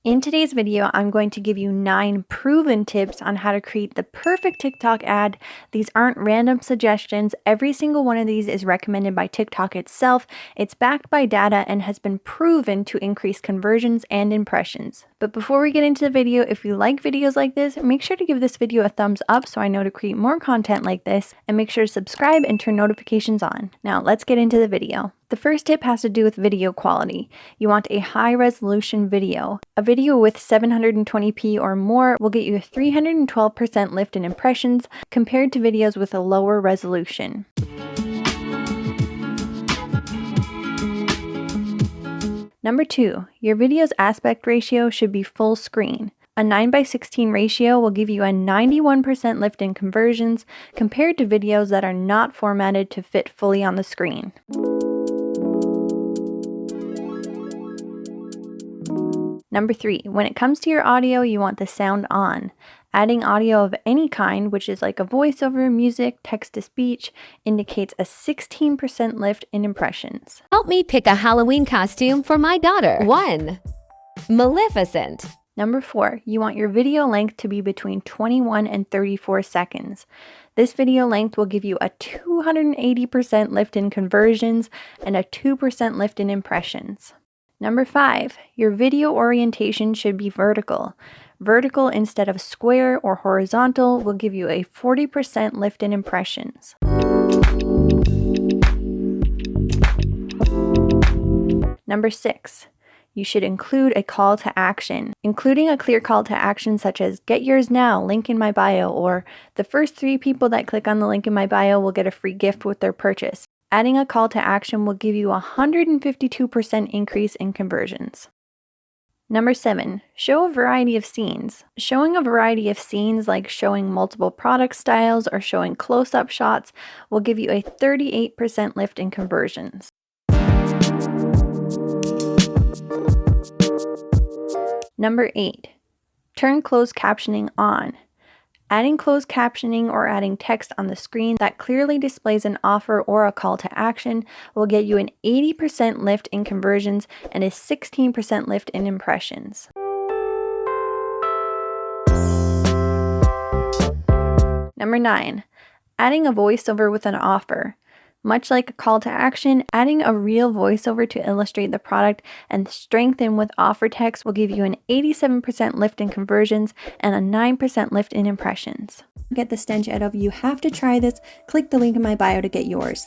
In today's video, I'm going to give you 9 proven tips on how to create the perfect TikTok ad. These aren't random suggestions. Every single one of these is recommended by TikTok itself. It's backed by data and has been proven to increase conversions and impressions. But before we get into the video, if you like videos like this, make sure to give this video a thumbs up so I know to create more content like this, and make sure to subscribe and turn notifications on. Now let's get into the video. The first tip has to do with video quality. You want a high-resolution video. A video with 720p or more will get you a 312% lift in impressions compared to videos with a lower resolution. Number 2, your video's aspect ratio should be full screen. A 9:16 ratio will give you a 91% lift in conversions compared to videos that are not formatted to fit fully on the screen. Number 3, when it comes to your audio, you want the sound on. Adding audio of any kind, which is like a voiceover, music, text-to-speech, indicates a 16% lift in impressions. Help me pick a Halloween costume for my daughter. 1. Maleficent. Number 4, you want your video length to be between 21 and 34 seconds. This video length will give you a 280% lift in conversions and a 2% lift in impressions. Number 5, your video orientation should be vertical. Vertical instead of square or horizontal will give you a 40% lift in impressions. Number 6, you should include a call to action. Including a clear call to action such as "Get yours now, link in my bio," or "The first 3 people that click on the link in my bio will get a free gift with their purchase." Adding a call to action will give you a 152% increase in conversions. Number 7, show a variety of scenes. Showing a variety of scenes, like showing multiple product styles or showing close-up shots, will give you a 38% lift in conversions. Number 8, turn closed captioning on. Adding closed captioning or adding text on the screen that clearly displays an offer or a call to action will get you an 80% lift in conversions and a 16% lift in impressions. Number 9, adding a voiceover with an offer. Much like a call to action, adding a real voiceover to illustrate the product and strengthen with offer text will give you an 87% lift in conversions and a 9% lift in impressions. Get the stench out of, you have to try this. Click the link in my bio to get yours.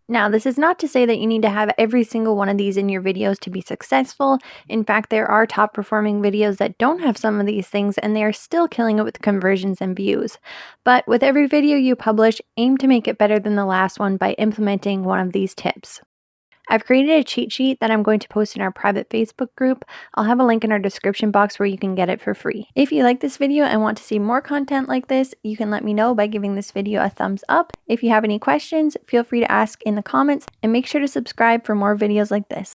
Now, this is not to say that you need to have every single one of these in your videos to be successful. In fact, there are top performing videos that don't have some of these things and they are still killing it with conversions and views. But with every video you publish, aim to make it better than the last one by implementing one of these tips. I've created a cheat sheet that I'm going to post in our private Facebook group. I'll have a link in our description box where you can get it for free. If you like this video and want to see more content like this, you can let me know by giving this video a thumbs up. If you have any questions, feel free to ask in the comments, and make sure to subscribe for more videos like this.